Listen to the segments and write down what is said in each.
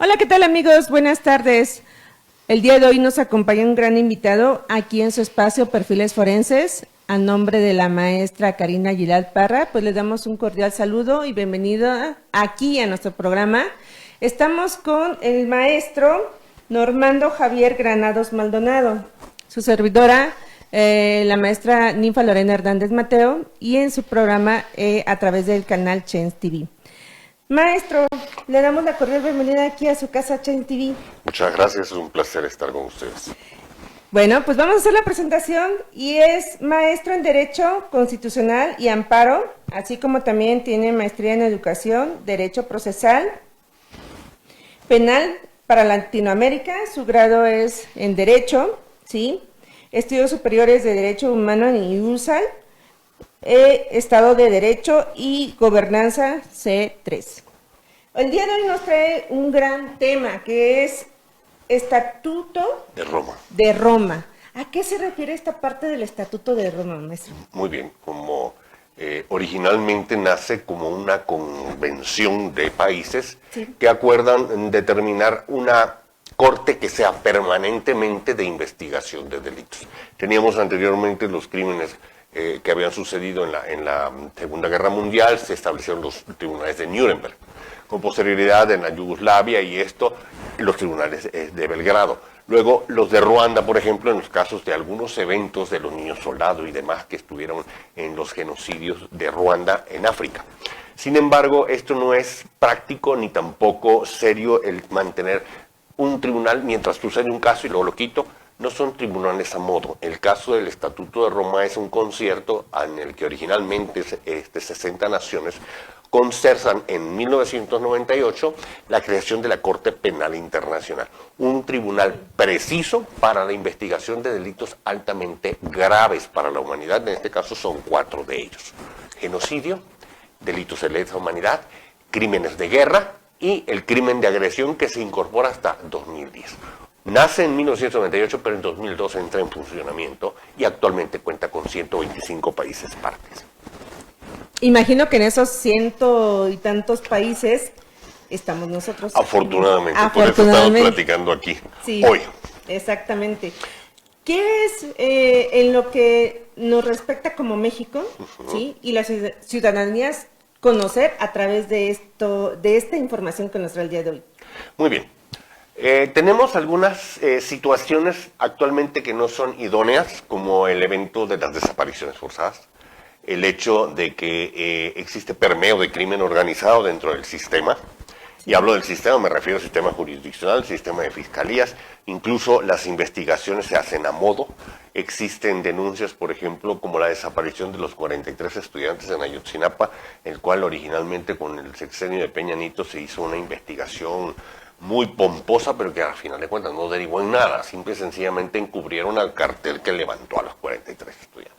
Hola, ¿qué tal amigos? Buenas tardes. El día de hoy nos acompaña un gran invitado aquí en su espacio Perfiles Forenses. A nombre de la maestra Karina Gilad Parra, pues le damos un cordial saludo y bienvenido aquí a nuestro programa. Estamos con el maestro Normando Javier Granados Maldonado, su servidora, la maestra Ninfa Lorena Hernández Mateo, y en su programa a través del canal Chens TV. Maestro, le damos la cordial bienvenida aquí a su casa Chens TV. Muchas gracias, es un placer estar con ustedes. Bueno, pues vamos a hacer la presentación y es maestro en Derecho Constitucional y Amparo, así como también tiene maestría en Educación, Derecho Procesal, Penal para Latinoamérica, su grado es en Derecho, ¿sí? Estudios superiores de Derecho Humano en USAL, Estado de Derecho y Gobernanza C3. El día de hoy nos trae un gran tema que es Estatuto de Roma. ¿A qué se refiere esta parte del Estatuto de Roma, maestro? Muy bien, como originalmente nace como una convención de países que acuerdan determinar una corte que sea permanentemente de investigación de delitos. Teníamos anteriormente los crímenes que habían sucedido en la Segunda Guerra Mundial, se establecieron los tribunales de Nuremberg. Con posterioridad en la Yugoslavia y los tribunales de Belgrado. Luego los de Ruanda, por ejemplo, en los casos de algunos eventos de los niños soldados y demás que estuvieron en los genocidios de Ruanda en África. Sin embargo, esto no es práctico ni tampoco serio el mantener un tribunal mientras sucede un caso y luego lo quito. No son tribunales a modo. El caso del Estatuto de Roma es un concierto en el que originalmente 60 naciones concertan en 1998 la creación de la Corte Penal Internacional, un tribunal preciso para la investigación de delitos altamente graves para la humanidad. En este caso son 4 de ellos: genocidio, delitos de lesa humanidad, crímenes de guerra y el crimen de agresión, que se incorpora hasta 2010. Nace en 1998, pero en 2002 entra en funcionamiento y actualmente cuenta con 125 países partes. Imagino que en esos 100 y tantos países estamos nosotros. Afortunadamente, por eso estamos platicando aquí hoy. Exactamente. ¿Qué es en lo que nos respecta como México, ¿sí? Y las ciudadanías conocer a través de esta información que nos trae el día de hoy? Muy bien. Tenemos algunas situaciones actualmente que no son idóneas, como el evento de las desapariciones forzadas, el hecho de que existe permeo de crimen organizado dentro del sistema, y hablo del sistema, me refiero al sistema jurisdiccional, al sistema de fiscalías, incluso las investigaciones se hacen a modo. Existen denuncias, por ejemplo, como la desaparición de los 43 estudiantes en Ayotzinapa, el cual originalmente con el sexenio de Peña Nieto se hizo una investigación muy pomposa, pero que al final de cuentas no derivó en nada, simple y sencillamente encubrieron al cartel que levantó a los 43 estudiantes.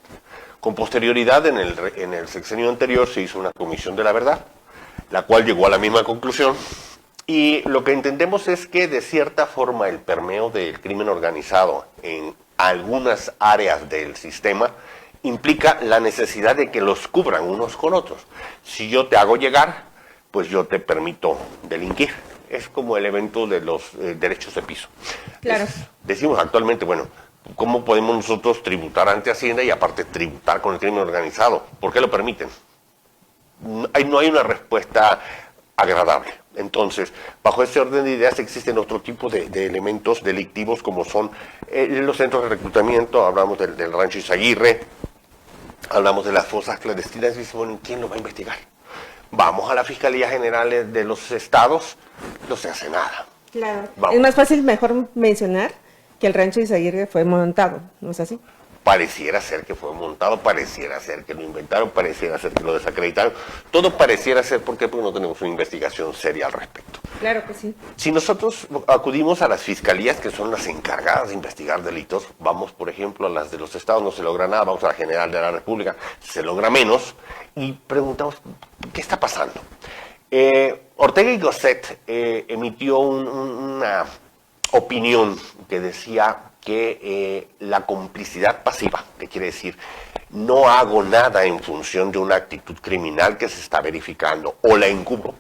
Con posterioridad, en el sexenio anterior se hizo una comisión de la verdad, la cual llegó a la misma conclusión, y lo que entendemos es que de cierta forma el permeo del crimen organizado en algunas áreas del sistema implica la necesidad de que los cubran unos con otros. Si yo te hago llegar, pues yo te permito delinquir. Es como el evento de los derechos de piso. Claro. Decimos actualmente, bueno, ¿cómo podemos nosotros tributar ante Hacienda y aparte tributar con el crimen organizado? ¿Por qué lo permiten? No hay una respuesta agradable. Entonces, bajo ese orden de ideas existen otro tipo de elementos delictivos, como son los centros de reclutamiento. Hablamos del rancho Izaguirre, hablamos de las fosas clandestinas, y dice, bueno, ¿quién lo va a investigar? Vamos a la Fiscalía General de los Estados, no se hace nada. Claro. Vamos. Es más fácil, mejor mencionar que el rancho Izaguirre fue montado, ¿no es así? Pareciera ser que fue montado, pareciera ser que lo inventaron, pareciera ser que lo desacreditaron. Todo pareciera ser, porque no tenemos una investigación seria al respecto. Claro que sí. Si nosotros acudimos a las fiscalías, que son las encargadas de investigar delitos, vamos, por ejemplo, a las de los estados, no se logra nada, vamos a la General de la República, se logra menos, y preguntamos, ¿qué está pasando? Ortega y Gasset emitió una opinión que decía que la complicidad pasiva, que quiere decir no hago nada en función de una actitud criminal que se está verificando o la encubro,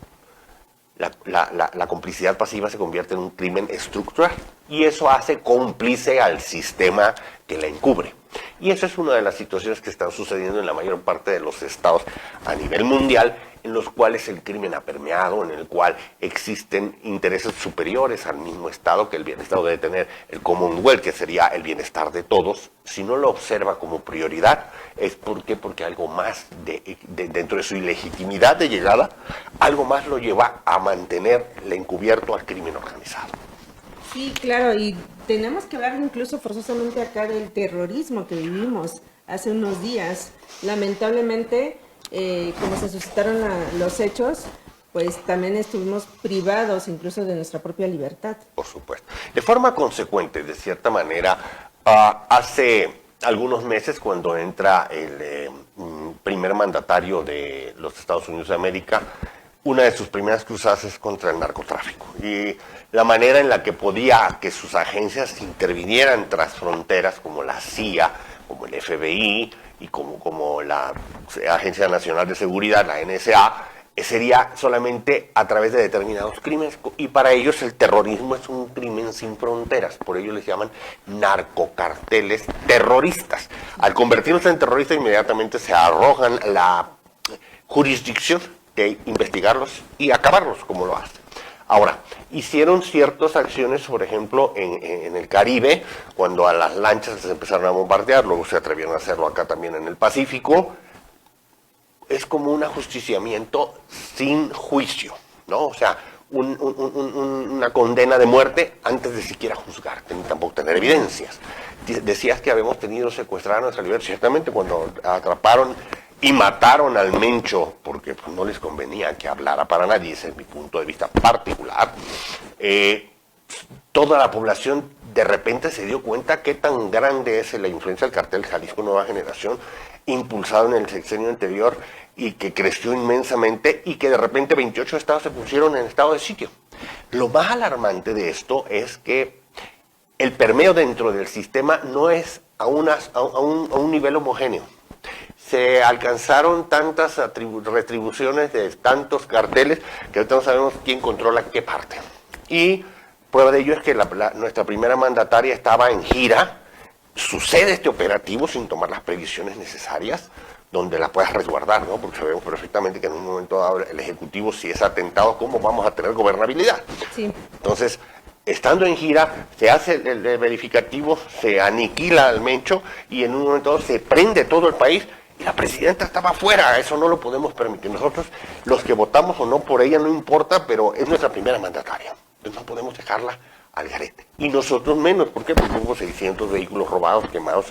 la complicidad pasiva se convierte en un crimen estructural y eso hace cómplice al sistema que la encubre. Y esa es una de las situaciones que están sucediendo en la mayor parte de los estados a nivel mundial, en los cuales el crimen ha permeado, en el cual existen intereses superiores al mismo estado, que el bienestar debe tener el Commonwealth, que sería el bienestar de todos. Si no lo observa como prioridad, es porque algo más dentro de su ilegitimidad de llegada, algo más lo lleva a mantenerle encubierto al crimen organizado. Sí, claro, y tenemos que hablar incluso forzosamente acá del terrorismo que vivimos hace unos días. Lamentablemente, como se suscitaron los hechos, pues también estuvimos privados incluso de nuestra propia libertad. Por supuesto. De forma consecuente, de cierta manera, hace algunos meses cuando entra el primer mandatario de los Estados Unidos de América, una de sus primeras cruzadas es contra el narcotráfico y la manera en la que podía que sus agencias intervinieran tras fronteras como la CIA, como el FBI y como la Agencia Nacional de Seguridad, la NSA, sería solamente a través de determinados crímenes y para ellos el terrorismo es un crimen sin fronteras, por ello les llaman narcocarteles terroristas. Al convertirse en terroristas inmediatamente se arrojan la jurisdicción de investigarlos y acabarlos como lo hacen. Ahora, hicieron ciertas acciones, por ejemplo, en el Caribe, cuando a las lanchas se empezaron a bombardear, luego se atrevieron a hacerlo acá también en el Pacífico. Es como un ajusticiamiento sin juicio, ¿no? O sea, una condena de muerte antes de siquiera juzgarte, ni tampoco tener evidencias. Decías que habíamos tenido secuestrados a nuestra libertad, ciertamente cuando atraparon y mataron al Mencho, porque pues, no les convenía que hablara para nadie, ese es mi punto de vista particular, toda la población de repente se dio cuenta qué tan grande es la influencia del cartel Jalisco Nueva Generación, impulsado en el sexenio anterior y que creció inmensamente y que de repente 28 estados se pusieron en estado de sitio. Lo más alarmante de esto es que el permeo dentro del sistema no es a un nivel homogéneo. Se alcanzaron tantas retribuciones de tantos carteles que ahorita no sabemos quién controla qué parte. Y prueba de ello es que nuestra primera mandataria estaba en gira, sucede este operativo sin tomar las previsiones necesarias, donde la puedas resguardar, ¿no? Porque sabemos perfectamente que en un momento dado el Ejecutivo, si es atentado, ¿cómo vamos a tener gobernabilidad? Sí. Entonces, estando en gira, se hace el verificativo, se aniquila al Mencho y en un momento dado se prende todo el país. Y la presidenta estaba afuera, eso no lo podemos permitir. Nosotros, los que votamos o no por ella, no importa, pero es nuestra primera mandataria. Entonces no podemos dejarla al garete. Y nosotros menos, ¿por qué? Porque hubo 600 vehículos robados, quemados,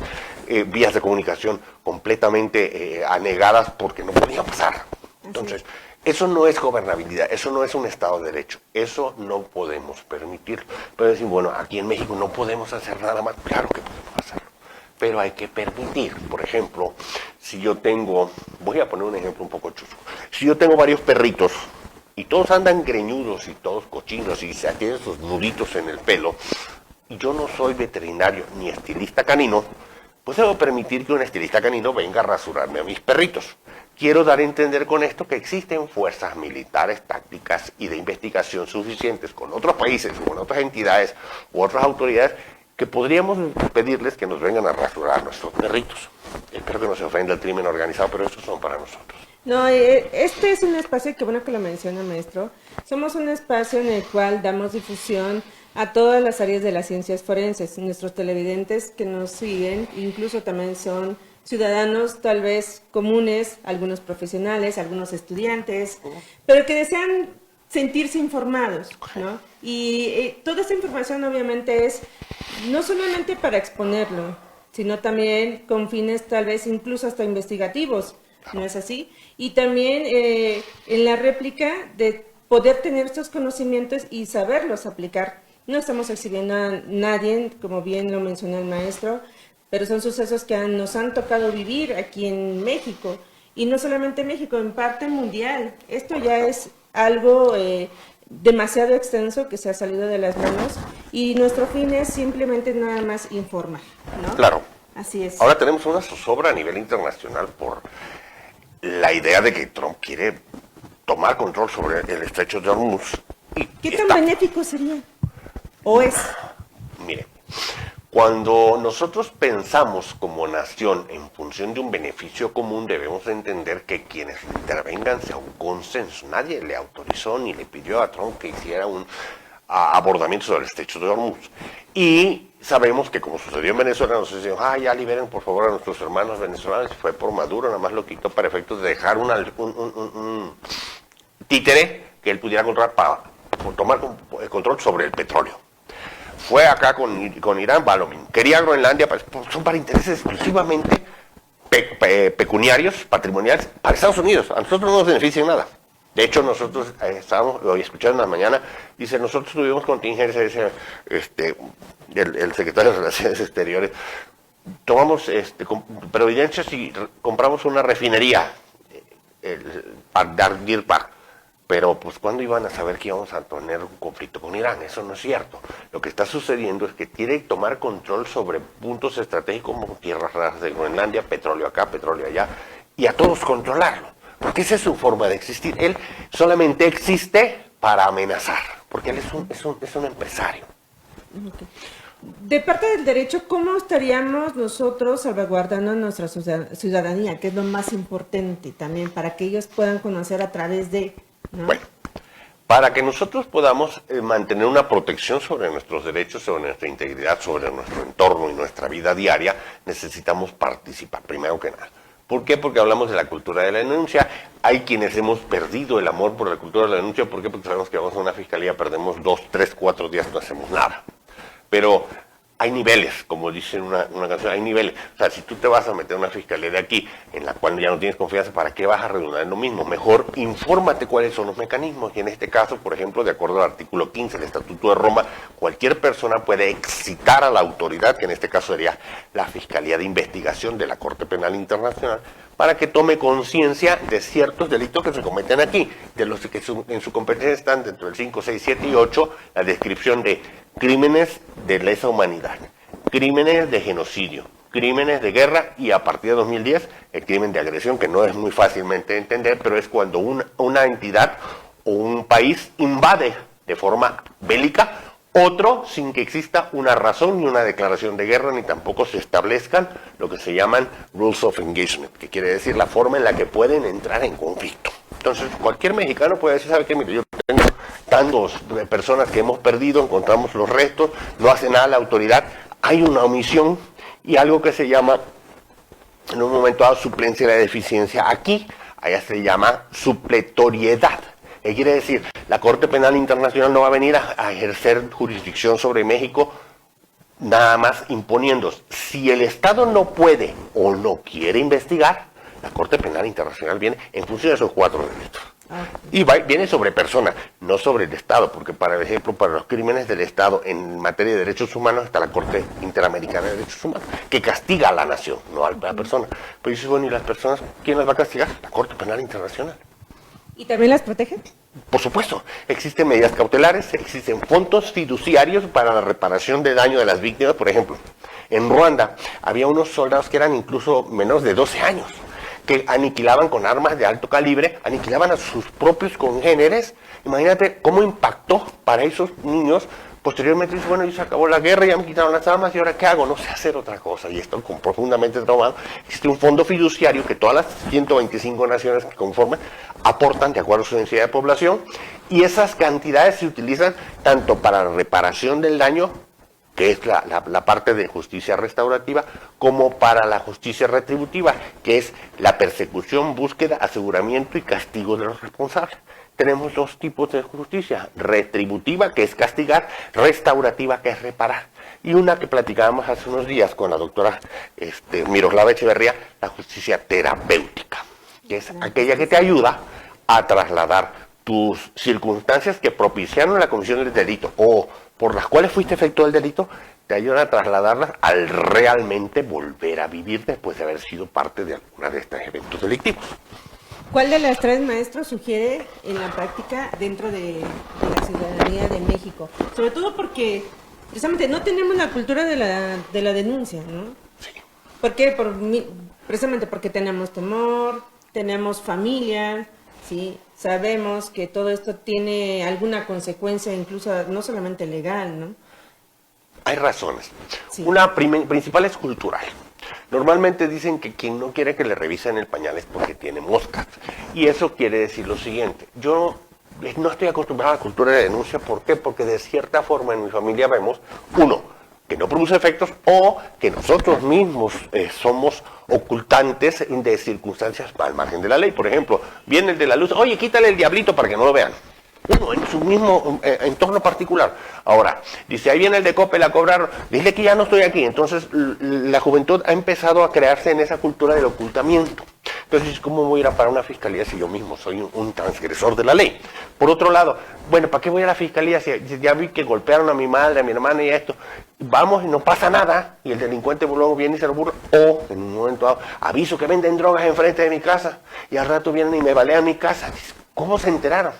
vías de comunicación completamente anegadas porque no podían pasar. Entonces, eso no es gobernabilidad, eso no es un Estado de Derecho, eso no podemos permitirlo. Pero decir, bueno, aquí en México no podemos hacer nada más, claro que podemos hacerlo. Pero hay que permitir, por ejemplo, si yo tengo, voy a poner un ejemplo un poco chusco, si yo tengo varios perritos y todos andan greñudos y todos cochinos y se tienen sus nuditos en el pelo, y yo no soy veterinario ni estilista canino, pues debo permitir que un estilista canino venga a rasurarme a mis perritos. Quiero dar a entender con esto que existen fuerzas militares, tácticas y de investigación suficientes con otros países, con otras entidades u otras autoridades que podríamos pedirles que nos vengan a rasurar a nuestros perritos. Espero que no se ofenda el crimen organizado, pero estos son para nosotros. No, este es un espacio, que bueno que lo menciona, maestro. Somos un espacio en el cual damos difusión a todas las áreas de las ciencias forenses. Nuestros televidentes que nos siguen, incluso también son ciudadanos tal vez comunes, algunos profesionales, algunos estudiantes, pero que desean sentirse informados, ¿no? Y toda esta información obviamente es no solamente para exponerlo, sino también con fines tal vez incluso hasta investigativos, ¿no es así? Y también en la réplica de poder tener estos conocimientos y saberlos aplicar. No estamos exhibiendo a nadie, como bien lo mencionó el maestro, pero son sucesos que nos han tocado vivir aquí en México, y no solamente en México, en parte mundial. Esto ya es algo demasiado extenso que se ha salido de las manos, y nuestro fin es simplemente nada más informar, ¿no? Claro. Así es. Ahora tenemos una zozobra a nivel internacional por la idea de que Trump quiere tomar control sobre el estrecho de Hormuz. ¿Qué tan benéfico sería? ¿O es? Mire, cuando nosotros pensamos como nación en función de un beneficio común, debemos entender que quienes intervengan sea un consenso. Nadie le autorizó ni le pidió a Trump que hiciera un abordamiento sobre el estrecho de Hormuz. Y sabemos que como sucedió en Venezuela, nos decían, ya liberen por favor a nuestros hermanos venezolanos. Fue por Maduro, nada más lo quitó para efectos de dejar un títere que él pudiera controlar para tomar control sobre el petróleo. Fue acá con Irán, va lo mismo. Quería Groenlandia, son para intereses exclusivamente pecuniarios, patrimoniales, para Estados Unidos. A nosotros no nos beneficia en nada. De hecho, nosotros estábamos, hoy escuchando en la mañana, dice, nosotros tuvimos contingencia, dice el secretario de Relaciones Exteriores, tomamos providencias y compramos una refinería, Deer Park. Pero, pues, ¿cuándo iban a saber que íbamos a tener un conflicto con Irán? Eso no es cierto. Lo que está sucediendo es que quiere tomar control sobre puntos estratégicos como tierras raras de Groenlandia, petróleo acá, petróleo allá, y a todos controlarlo. Porque esa es su forma de existir. Él solamente existe para amenazar, porque él es un empresario. Okay. De parte del derecho, ¿cómo estaríamos nosotros salvaguardando nuestra ciudadanía? Que es lo más importante también, para que ellos puedan conocer a través de... ¿no? Bueno, para que nosotros podamos mantener una protección sobre nuestros derechos, sobre nuestra integridad, sobre nuestro entorno y nuestra vida diaria, necesitamos participar, primero que nada. ¿Por qué? Porque hablamos de la cultura de la denuncia. Hay quienes hemos perdido el amor por la cultura de la denuncia. ¿Por qué? Porque sabemos que vamos a una fiscalía, perdemos 2, 3, 4 días, no hacemos nada. Pero hay niveles, como dice una canción, hay niveles. O sea, si tú te vas a meter a una fiscalía de aquí, en la cual ya no tienes confianza, ¿para qué vas a redundar en lo mismo? Mejor infórmate cuáles son los mecanismos. Y en este caso, por ejemplo, de acuerdo al artículo 15 del Estatuto de Roma, cualquier persona puede excitar a la autoridad, que en este caso sería la Fiscalía de Investigación de la Corte Penal Internacional, para que tome conciencia de ciertos delitos que se cometen aquí, de los que en su competencia están dentro del 5, 6, 7 y 8, la descripción de crímenes de lesa humanidad, crímenes de genocidio, crímenes de guerra y a partir de 2010 el crimen de agresión, que no es muy fácilmente de entender, pero es cuando una entidad o un país invade de forma bélica otro sin que exista una razón ni una declaración de guerra, ni tampoco se establezcan lo que se llaman rules of engagement, que quiere decir la forma en la que pueden entrar en conflicto. Entonces, cualquier mexicano puede decir, ¿sabe qué? Mire, yo tengo tantos personas que hemos perdido, encontramos los restos, no hace nada la autoridad, hay una omisión y algo que se llama, en un momento dado, suplencia de la deficiencia. Aquí, allá se llama supletoriedad. ¿Qué quiere decir? La Corte Penal Internacional no va a venir a ejercer jurisdicción sobre México nada más imponiendo. Si el Estado no puede o no quiere investigar, la Corte Penal Internacional viene en función de esos 4 delitos. Y viene sobre personas, no sobre el Estado, porque, por ejemplo, para los crímenes del Estado en materia de derechos humanos está la Corte Interamericana de Derechos Humanos, que castiga a la nación, no a la persona. Pero dice, bueno, ¿y las personas quién las va a castigar? La Corte Penal Internacional. ¿Y también las protege? Por supuesto, existen medidas cautelares, existen fondos fiduciarios para la reparación de daño de las víctimas. Por ejemplo, en Ruanda había unos soldados que eran incluso menores de 12 años, que aniquilaban con armas de alto calibre, aniquilaban a sus propios congéneres. Imagínate cómo impactó para esos niños. Posteriormente dice, bueno, ya se acabó la guerra, ya me quitaron las armas, ¿y ahora qué hago? No sé hacer otra cosa. Y esto profundamente traumado. Existe un fondo fiduciario que todas las 125 naciones que conforman aportan de acuerdo a su densidad de población, y esas cantidades se utilizan tanto para la reparación del daño, que es la parte de justicia restaurativa, como para la justicia retributiva, que es la persecución, búsqueda, aseguramiento y castigo de los responsables. Tenemos 2 tipos de justicia: retributiva, que es castigar; restaurativa, que es reparar. Y una que platicábamos hace unos días con la doctora Miroslava Echeverría, la justicia terapéutica, que es aquella que te ayuda a trasladar tus circunstancias que propiciaron la comisión del delito o por las cuales fuiste efecto del delito, te ayudan a trasladarlas al realmente volver a vivir después de haber sido parte de alguna de estos eventos delictivos. ¿Cuál de las 3, maestros, sugiere en la práctica dentro de la ciudadanía de México? Sobre todo porque precisamente no tenemos la cultura de la denuncia, ¿no? Sí. ¿Por qué? Precisamente porque tenemos temor, tenemos familia, ¿sí? Sabemos que todo esto tiene alguna consecuencia, incluso no solamente legal, ¿no? Hay razones. Sí. Una principal es cultural. Normalmente dicen que quien no quiere que le revisen el pañal es porque tiene moscas. Y eso quiere decir lo siguiente. Yo no estoy acostumbrado a la cultura de denuncia. ¿Por qué? Porque de cierta forma en mi familia vemos, uno, que no produce efectos, o que nosotros mismos somos ocultantes de circunstancias al margen de la ley. Por ejemplo, viene el de la luz, oye, quítale el diablito para que no lo vean. Uno en su mismo entorno particular. Ahora, dice, ahí viene el de Coppel a cobrar, dile que ya no estoy aquí. Entonces, la juventud ha empezado a crearse en esa cultura del ocultamiento. Entonces, ¿cómo voy a ir a parar una fiscalía si yo mismo soy un transgresor de la ley? Por otro lado, bueno, ¿para qué voy a la fiscalía si ya vi que golpearon a mi madre, a mi hermana y esto? Vamos y no pasa nada, y el delincuente luego viene y se lo burla. O, en un momento dado, aviso que venden drogas enfrente de mi casa, y al rato vienen y me balean mi casa. ¿Cómo se enteraron?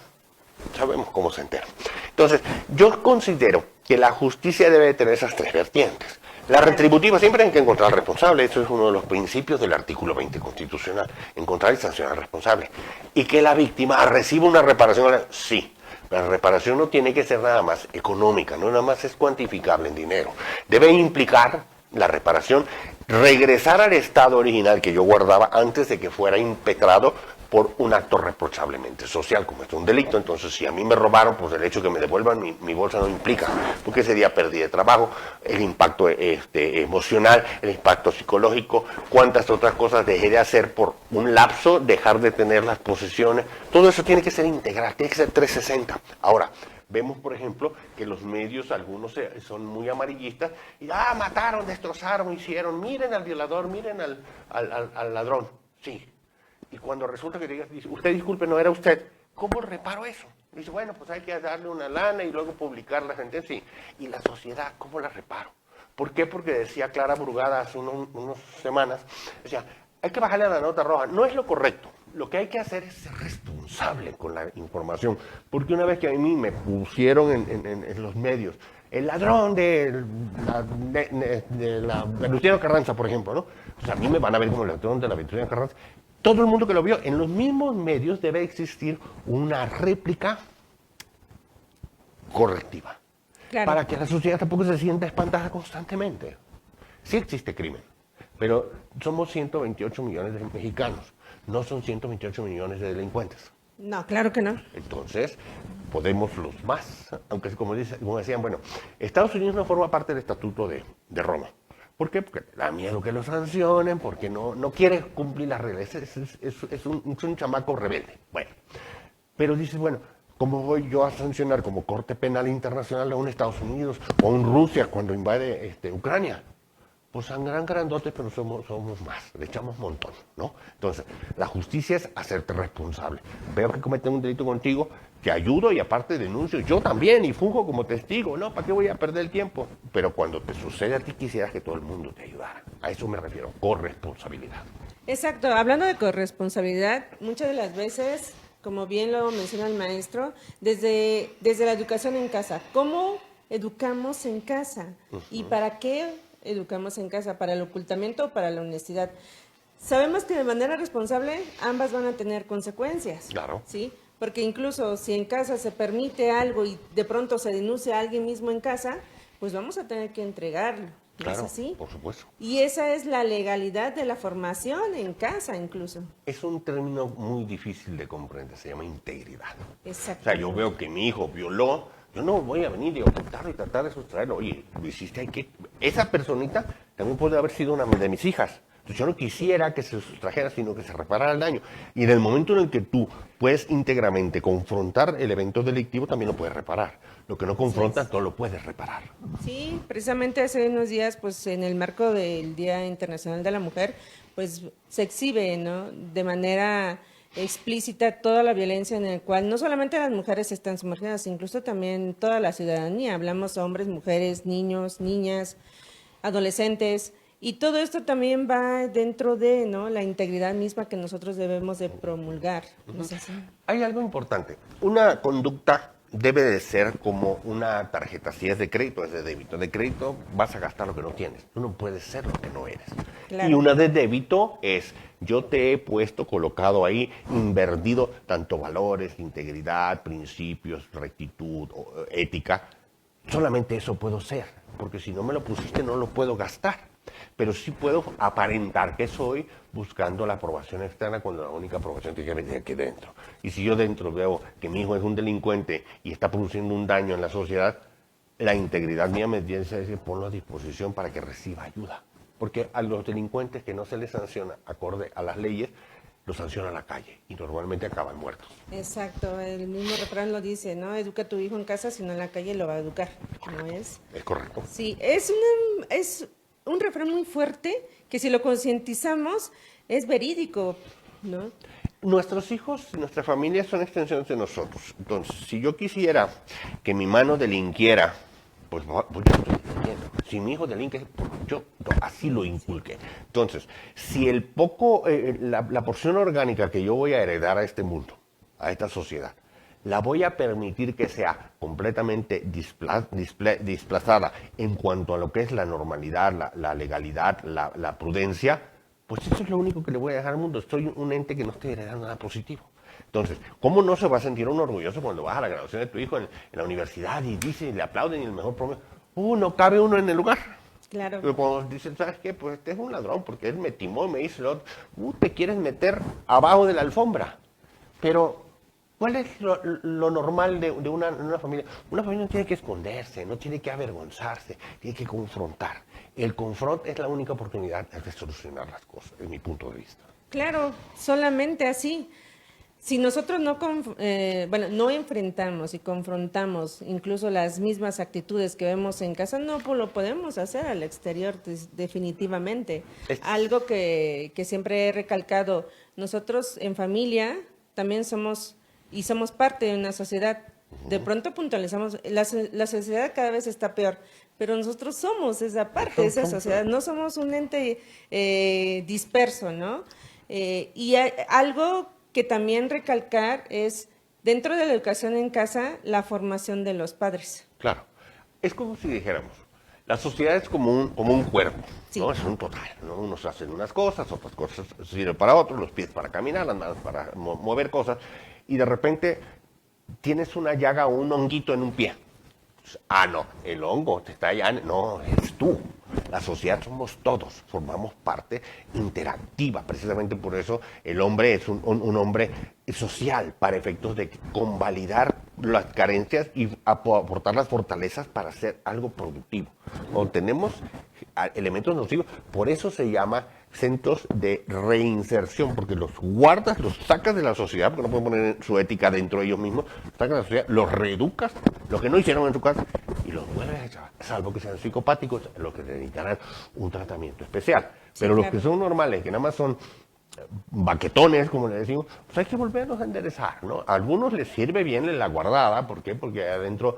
Sabemos cómo se entera. Entonces, yo considero que la justicia debe tener esas tres vertientes. La retributiva, siempre hay que encontrar al responsable, eso es uno de los principios del artículo 20 constitucional, encontrar y sancionar al responsable. Y que la víctima reciba una reparación, sí. La reparación no tiene que ser nada más económica, no nada más es cuantificable en dinero. Debe implicar la reparación, regresar al estado original que yo guardaba antes de que fuera impetrado por un acto reprochablemente social, como es un delito. Entonces, si a mí me robaron, pues el hecho de que me devuelvan mi bolsa no implica, porque ese día perdí de trabajo, el impacto emocional, el impacto psicológico, cuántas otras cosas dejé de hacer por un lapso, dejar de tener las posesiones, todo eso tiene que ser integral, tiene que ser 360. Ahora, vemos, por ejemplo, que los medios, algunos son muy amarillistas, y mataron, destrozaron, hicieron, miren al violador, miren al ladrón. Sí. Y cuando resulta que digas, usted disculpe, no era usted, ¿cómo reparo eso? Dice, bueno, pues hay que darle una lana y luego publicar la sentencia. Sí. Y la sociedad, ¿cómo la reparo? ¿Por qué? Porque decía Clara Brugada hace unas semanas, decía, hay que bajarle a la nota roja. No es lo correcto. Lo que hay que hacer es ser responsable con la información. Porque una vez que a mí me pusieron en los medios, el ladrón de la Venustiano Carranza, por ejemplo, ¿no? O sea, a mí me van a ver como el ladrón de la Venustiano Carranza. Todo el mundo que lo vio, en los mismos medios debe existir una réplica correctiva. Claro. Para que la sociedad tampoco se sienta espantada constantemente. Sí existe crimen, pero somos 128 millones de mexicanos, no son 128 millones de delincuentes. No, claro que no. Entonces, podemos los más, aunque como decían, bueno, Estados Unidos no forma parte del Estatuto de Roma. ¿Por qué? Porque da miedo que lo sancionen, porque no quiere cumplir las reglas. Es un chamaco rebelde. Bueno, pero dices, bueno, ¿cómo voy yo a sancionar como Corte Penal Internacional a un Estados Unidos o a un Rusia cuando invade Ucrania? Pues son grandotes, pero somos más, le echamos montón, ¿no? Entonces, la justicia es hacerte responsable. Veo que cometen un delito contigo, te ayudo y aparte denuncio yo también y funjo como testigo, ¿no? ¿Para qué voy a perder el tiempo? Pero cuando te sucede a ti quisieras que todo el mundo te ayudara. A eso me refiero, corresponsabilidad. Exacto, hablando de corresponsabilidad, muchas de las veces, como bien lo menciona el maestro, desde la educación en casa, ¿cómo educamos en casa? ¿Y para qué educamos en casa? ¿Para el ocultamiento o para la honestidad? Sabemos que de manera responsable ambas van a tener consecuencias. Claro. ¿Sí? Porque incluso si en casa se permite algo y de pronto se denuncia a alguien mismo en casa, pues vamos a tener que entregarlo. ¿No claro, es así? Por supuesto. Y esa es la legalidad de la formación en casa incluso. Es un término muy difícil de comprender, se llama integridad. Exacto. O sea, yo veo que mi hijo violó, yo no voy a venir y ocultarlo y tratar de sustraerlo. Oye, lo hiciste, hay que... Esa personita también puede haber sido una de mis hijas. Entonces yo no quisiera que se sustrajera, sino que se reparara el daño. Y en el momento en el que tú puedes íntegramente confrontar el evento delictivo, también lo puedes reparar. Lo que no confrontas, no lo puedes reparar. Sí, precisamente hace unos días, pues en el marco del Día Internacional de la Mujer, pues se exhibe, ¿no?, de manera explícita toda la violencia en el cual no solamente las mujeres están sumergidas, incluso también toda la ciudadanía. Hablamos hombres, mujeres, niños, niñas, adolescentes. Y todo esto también va dentro de, ¿no?, la integridad misma que nosotros debemos de promulgar. ¿No es así? Hay algo importante. Una conducta debe de ser como una tarjeta. Si es de crédito, es de débito. De crédito vas a gastar lo que no tienes. Tú no puedes ser lo que no eres. Claro. Y una de débito es, yo te he puesto, colocado ahí, invertido tanto valores, integridad, principios, rectitud, ética. Solamente eso puedo ser, porque si no me lo pusiste no lo puedo gastar. Pero sí puedo aparentar que soy buscando la aprobación externa cuando la única aprobación tiene que venir aquí dentro. Y si yo dentro veo que mi hijo es un delincuente y está produciendo un daño en la sociedad, la integridad mía me tiene que decir, ponlo a disposición para que reciba ayuda. Porque a los delincuentes que no se les sanciona acorde a las leyes, los sanciona la calle y normalmente acaban muertos. Exacto, el mismo refrán lo dice, ¿no? Educa a tu hijo en casa, si no en la calle lo va a educar, ¿no es? Es correcto. Sí, es un refrán muy fuerte que si lo concientizamos es verídico, ¿no? Nuestros hijos, nuestra familia son extensiones de nosotros. Entonces, si yo quisiera que mi mano delinquiera, pues yo estoy delinquiendo. Si mi hijo delinque, yo así lo inculqué. Entonces, si el poco, la porción orgánica que yo voy a heredar a este mundo, a esta sociedad, la voy a permitir que sea completamente desplazada en cuanto a lo que es la normalidad, la legalidad, la prudencia, pues eso es lo único que le voy a dejar al mundo. Soy un ente que no estoy heredando nada positivo. Entonces, ¿cómo no se va a sentir uno orgulloso cuando vas a la graduación de tu hijo en la universidad y dice, le aplauden y el mejor promedio? No cabe uno en el lugar. Claro. Pero cuando dicen, ¿sabes qué? Pues este es un ladrón porque él me timó y me hizo lo otro. Te quieres meter abajo de la alfombra. Pero ¿cuál es lo normal de una familia? Una familia no tiene que esconderse, no tiene que avergonzarse, tiene que confrontar. El confront es la única oportunidad de solucionar las cosas, desde mi punto de vista. Claro, solamente así. Si nosotros no enfrentamos y confrontamos incluso las mismas actitudes que vemos en casa, no lo podemos hacer al exterior definitivamente. Algo que siempre he recalcado, nosotros en familia también somos parte de una sociedad. De pronto puntualizamos, la sociedad cada vez está peor, pero nosotros somos esa parte de esa sociedad, no somos un ente disperso, ¿no? Y algo que también recalcar es, dentro de la educación en casa, la formación de los padres. Claro, es como si dijéramos, la sociedad es como un cuerpo, sí. ¿No? Es un total, ¿no? Unos hacen unas cosas, otras cosas sirven para otros, los pies para caminar, las manos para mover cosas, y de repente tienes una llaga o un honguito en un pie. No, el hongo te está allá, no, es tú. La sociedad somos todos, formamos parte interactiva. Precisamente por eso el hombre es un hombre social, para efectos de convalidar las carencias y aportar las fortalezas para hacer algo productivo. Cuando tenemos elementos nocivos, por eso se llama centros de reinserción, porque los guardas, los sacas de la sociedad, porque no pueden poner su ética dentro de ellos mismos, sacas de la sociedad, los reeducas, lo que no hicieron en su casa, y los vuelves a echar, salvo que sean psicopáticos, los que necesitarán un tratamiento especial. Pero sí, los que son normales, que nada más son baquetones, como le decimos, pues hay que volverlos a enderezar, ¿no? A algunos les sirve bien la guardada, ¿por qué? Porque adentro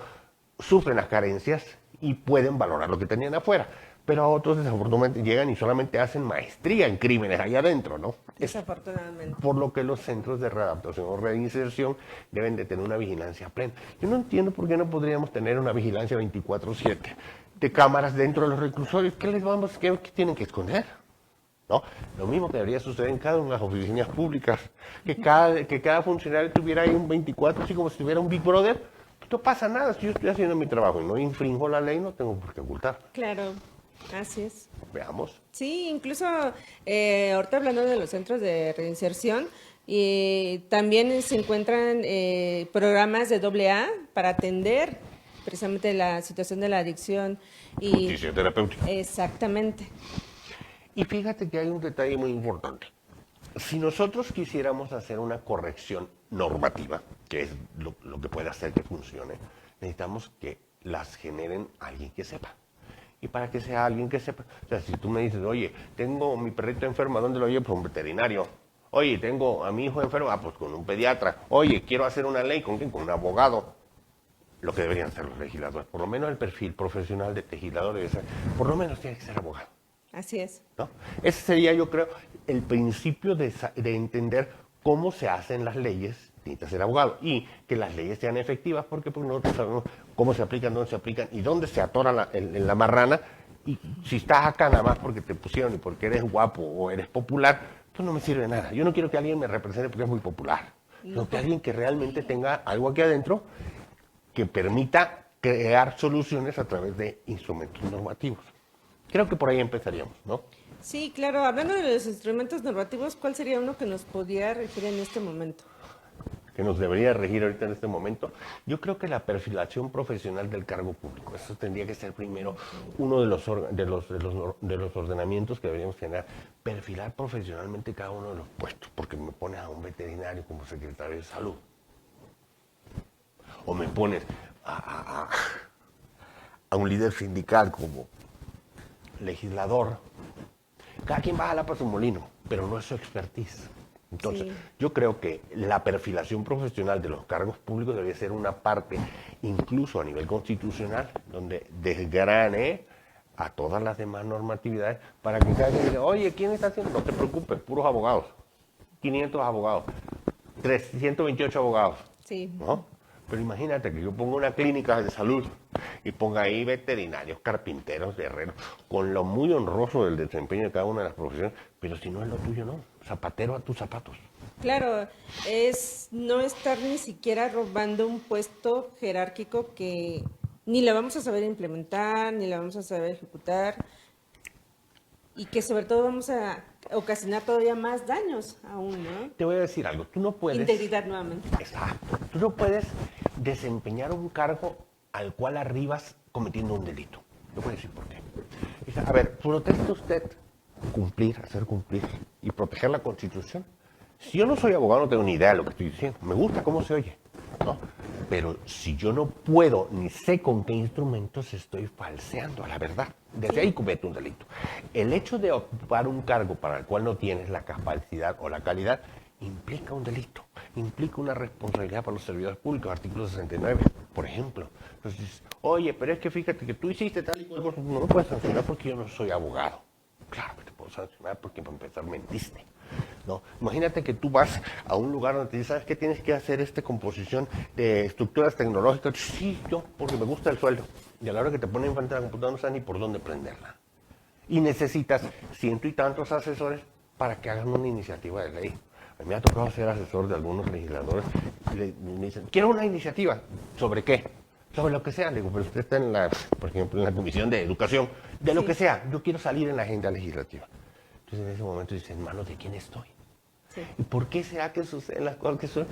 sufren las carencias y pueden valorar lo que tenían afuera. Pero a otros desafortunadamente llegan y solamente hacen maestría en crímenes allá adentro, ¿no? Desafortunadamente. Por lo que los centros de readaptación o reinserción deben de tener una vigilancia plena. Yo no entiendo por qué no podríamos tener una vigilancia 24/7 de cámaras dentro de los reclusorios. ¿Qué tienen que esconder? ¿No? Lo mismo que debería suceder en cada una de las oficinas públicas. Que cada funcionario tuviera ahí un 24, así como si tuviera un Big Brother. No pasa nada, si yo estoy haciendo mi trabajo y no infringo la ley, no tengo por qué ocultar. Claro. Así es. Veamos. Sí, incluso ahorita hablando de los centros de reinserción, también se encuentran programas de AA para atender precisamente la situación de la adicción. Justicia terapéutica. Exactamente. Y fíjate que hay un detalle muy importante. Si nosotros quisiéramos hacer una corrección normativa, que es lo que puede hacer que funcione, necesitamos que las generen alguien que sepa. Y para que sea alguien que sepa, o sea, si tú me dices, oye, tengo mi perrito enfermo, ¿a dónde lo llevo? Pues un veterinario. Oye, tengo a mi hijo enfermo, pues con un pediatra. Oye, quiero hacer una ley, ¿con quién? Con un abogado. Lo que deberían ser los legisladores, por lo menos el perfil profesional de legislador debe ser, por lo menos tiene que ser abogado. Así es. ¿No? Ese sería, yo creo, el principio de entender cómo se hacen las leyes necesitas ser abogado. Y que las leyes sean efectivas, porque pues, nosotros sabemos cómo se aplican, dónde se aplican y dónde se atora en la marrana. Y si estás acá nada más porque te pusieron y porque eres guapo o eres popular, pues no me sirve de nada. Yo no quiero que alguien me represente porque es muy popular, sino que alguien que realmente tenga algo aquí adentro que permita crear soluciones a través de instrumentos normativos. Creo que por ahí empezaríamos, ¿no? Sí, claro. Hablando de los instrumentos normativos, ¿cuál sería uno que nos podría regir en este momento? Que nos debería regir ahorita en este momento, yo creo que la perfilación profesional del cargo público. Eso tendría que ser primero uno de los ordenamientos que deberíamos generar. Perfilar profesionalmente cada uno de los puestos, porque me pones a un veterinario como secretario de salud. O me pones a un líder sindical como legislador. Cada quien va a jalar para su molino, pero no es su expertise. Entonces, sí, yo creo que la perfilación profesional de los cargos públicos debería ser una parte, incluso a nivel constitucional, donde desgrane a todas las demás normatividades para que cada quien diga, oye, ¿quién está haciendo? No te preocupes, puros abogados, 500 abogados, 328 abogados, sí, ¿no? Pero imagínate que yo ponga una clínica de salud y ponga ahí veterinarios, carpinteros, herreros, con lo muy honroso del desempeño de cada una de las profesiones, pero si no es lo tuyo, no. Zapatero a tus zapatos. Claro, es no estar ni siquiera robando un puesto jerárquico que ni la vamos a saber implementar, ni la vamos a saber ejecutar, y que sobre todo vamos a ocasionar todavía más daños aún, ¿no? Te voy a decir algo, tú no puedes... Integridad nuevamente. Exacto. Tú no puedes desempeñar un cargo al cual arribas cometiendo un delito. Te voy a decir por qué. Dice, a ver, proteste usted cumplir, hacer cumplir y proteger la Constitución. Si yo no soy abogado, no tengo ni idea de lo que estoy diciendo. Me gusta cómo se oye, ¿no? Pero si yo no puedo ni sé con qué instrumentos estoy falseando a la verdad, desde ahí cometo un delito. El hecho de ocupar un cargo para el cual no tienes la capacidad o la calidad implica un delito, implica una responsabilidad para los servidores públicos, artículo 69, por ejemplo. Entonces, oye, pero es que fíjate que tú hiciste tal y cual cosa, no me puedes sancionar porque yo no soy abogado. Claro que te puedo sancionar porque para empezar mentiste, ¿no? Imagínate que tú vas a un lugar donde te dicen, ¿sabes qué? Tienes que hacer composición de estructuras tecnológicas. Sí, yo, porque me gusta el sueldo. Y a la hora que te ponen enfrente de la computadora no sabes ni por dónde prenderla. Y necesitas ciento y tantos asesores para que hagan una iniciativa de ley. A mí me ha tocado ser asesor de algunos legisladores y me dicen, quiero una iniciativa. ¿Sobre qué? Sobre lo que sea. Le digo, pero usted está por ejemplo, en la Comisión de Educación, de lo que sea. Yo quiero salir en la agenda legislativa. Entonces en ese momento dicen, ¿en manos de quién estoy? Sí. ¿Y por qué será que suceden las cosas que suceden?